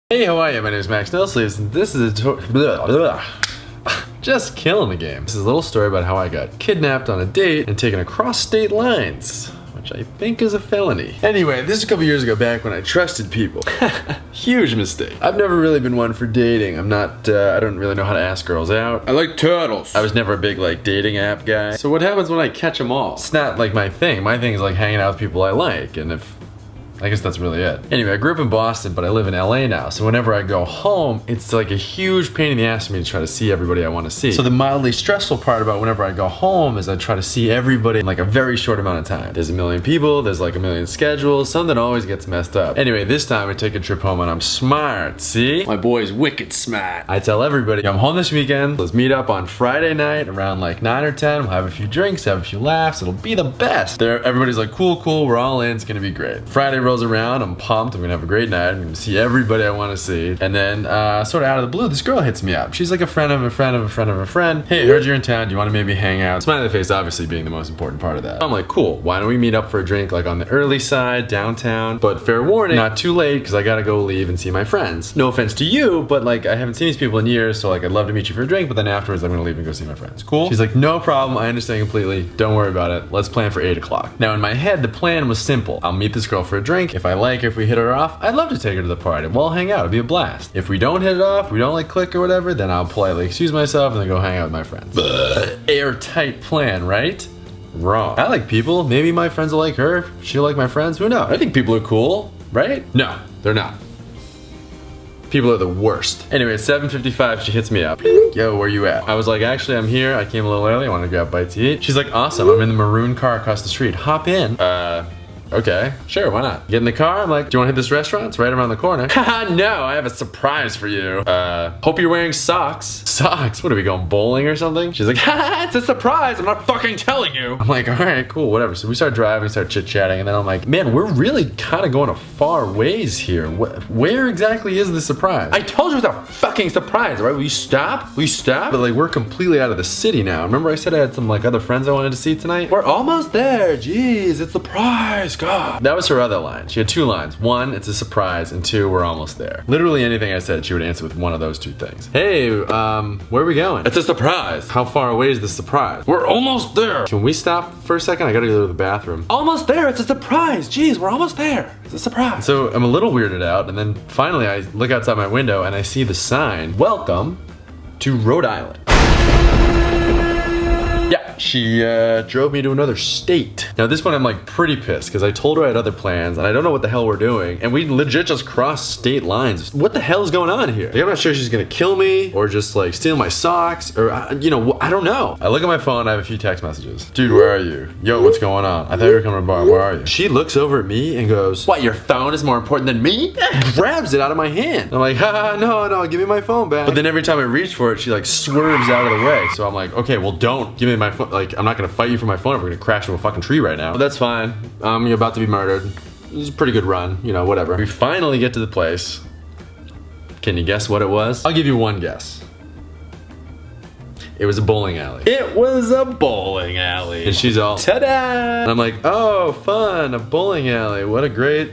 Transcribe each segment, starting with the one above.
Hey, how are you? My name is MaxNoSleeves, and this is just killing the game. This is a little story about how I got kidnapped on a date and taken across state lines, which I think is a felony. Anyway, this is a couple years ago back when I trusted people. Huge mistake. I've never really been one for dating. I don't really know how to ask girls out. I like turtles. I was never a big dating app guy. So what happens when I catch them all? It's not like my thing. My thing is hanging out with people I like, and I guess that's really it. Anyway, I grew up in Boston, but I live in LA now, so whenever I go home, it's like a huge pain in the ass for me to try to see everybody I want to see. So the mildly stressful part about whenever I go home is I try to see everybody in a very short amount of time. There's a million people, there's a million schedules, something always gets messed up. Anyway, this time I take a trip home and I'm smart, see? My boy's wicked smart. I tell everybody, I'm home this weekend, let's meet up on Friday night around 9 or 10, we'll have a few drinks, have a few laughs, it'll be the best. Everybody's like, cool, we're all in, it's gonna be great. Friday rolls around, I'm pumped, I'm gonna have a great night, I'm gonna see everybody I wanna see. And then, sort of out of the blue, this girl hits me up. She's like a friend of a friend of a friend of a friend. Hey, heard you're in town, do you wanna maybe hang out? Smiley face obviously being the most important part of that. I'm like, cool, why don't we meet up for a drink on the early side, downtown? But fair warning, not too late, because I gotta go leave and see my friends. No offense to you, but I haven't seen these people in years, so I'd love to meet you for a drink, but then afterwards I'm gonna leave and go see my friends. Cool? She's like, no problem, I understand completely, don't worry about it, let's plan for 8 o'clock. Now in my head, the plan was simple. I'll meet this girl for a drink, if we hit her off, I'd love to take her to the party. We'll hang out, it'd be a blast. If we don't hit it off, we don't click or whatever, then I'll politely excuse myself and then go hang out with my friends. Airtight plan, right? Wrong. I like people, maybe my friends will like her, she'll like my friends, who knows? I think people are cool, right? No, they're not. People are the worst. Anyway, at 7:55, she hits me up. Yo, where you at? I was like, actually, I'm here. I came a little early. I want to grab a bite to eat. She's like, awesome. I'm in the maroon car across the street. Hop in. Okay, sure, why not? Get in the car, I'm like, do you want to hit this restaurant? It's right around the corner. Haha, no, I have a surprise for you. Hope you're wearing socks. Socks? What, are we going bowling or something? She's like, haha, it's a surprise, I'm not fucking telling you. I'm like, all right, cool, whatever. So we start driving, start chit-chatting, and then I'm like, man, we're really kind of going a far ways here. Where exactly is the surprise? I told you it was a fucking surprise, right? Will you stop? Will you stop? But we're completely out of the city now. Remember I said I had some other friends I wanted to see tonight? We're almost there, jeez, it's the prize. God. That was her other line. She had 2 lines. 1, it's a surprise, and 2, we're almost there. Literally anything I said, she would answer with one of those 2 things. Hey, where are we going? It's a surprise. How far away is the surprise? We're almost there. Can we stop for a second? I gotta go to the bathroom. Almost there, it's a surprise. Jeez, we're almost there. It's a surprise. So I'm a little weirded out, and then finally I look outside my window and I see the sign, welcome to Rhode Island. Yeah, she drove me to another state. Now this one I'm pretty pissed because I told her I had other plans and I don't know what the hell we're doing and we legit just crossed state lines. What the hell is going on here? I'm not sure she's gonna kill me or just steal my socks or I don't know. I look at my phone, I have a few text messages. Dude, where are you? Yo, what's going on? I thought you were coming to the bar, where are you? She looks over at me and goes, what, your phone is more important than me? Grabs it out of my hand. I'm like, haha, no, give me my phone back. But then every time I reach for it, she swerves out of the way. So I'm like, okay, well don't give me my phone. I'm not gonna fight you for my phone if we're gonna crash into a fucking tree right now. But that's fine. You're about to be murdered. This is a pretty good run, whatever. We finally get to the place. Can you guess what it was? I'll give you one guess. It was a bowling alley. It was a bowling alley. And she's all, ta-da! And I'm like, oh, fun, a bowling alley. What a great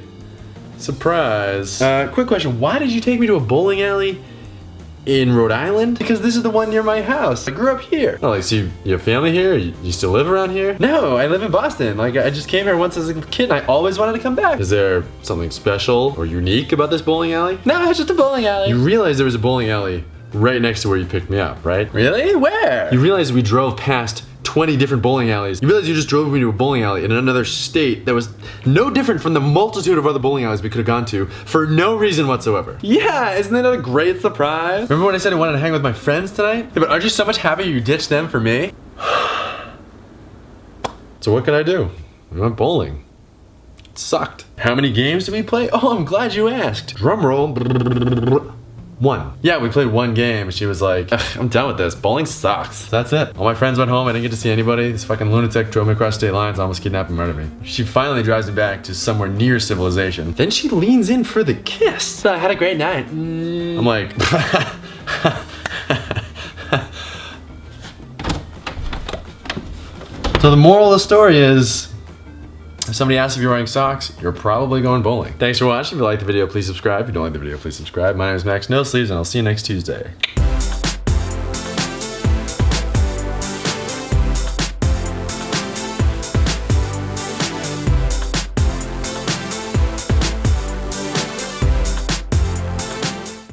surprise. Quick question, why did you take me to a bowling alley in Rhode Island? Because this is the one near my house. I grew up here. Oh, so you have family here? You still live around here? No, I live in Boston. I just came here once as a kid and I always wanted to come back. Is there something special or unique about this bowling alley? No, it's just a bowling alley. You realize there was a bowling alley right next to where you picked me up, right? Really? Where? You realize we drove past 20 different bowling alleys. You realize you just drove me to a bowling alley in another state that was no different from the multitude of other bowling alleys we could have gone to for no reason whatsoever. Yeah, isn't that a great surprise? Remember when I said I wanted to hang with my friends tonight? Yeah, but aren't you so much happier you ditched them for me? So what could I do? I went bowling. It sucked. How many games did we play? Oh, I'm glad you asked. Drum roll. 1. Yeah, we played 1 game and she was like, I'm done with this. Bowling sucks. That's it. All my friends went home. I didn't get to see anybody. This fucking lunatic drove me across state lines, almost kidnapped and murdered me. She finally drives me back to somewhere near civilization. Then she leans in for the kiss. So I had a great night. I'm like, so the moral of the story is, If somebody asks if you're wearing socks, you're probably going bowling. Thanks for watching. If you liked the video, please subscribe. If you don't like the video, please subscribe. My name is MaxNoSleeves, and I'll see you next Tuesday.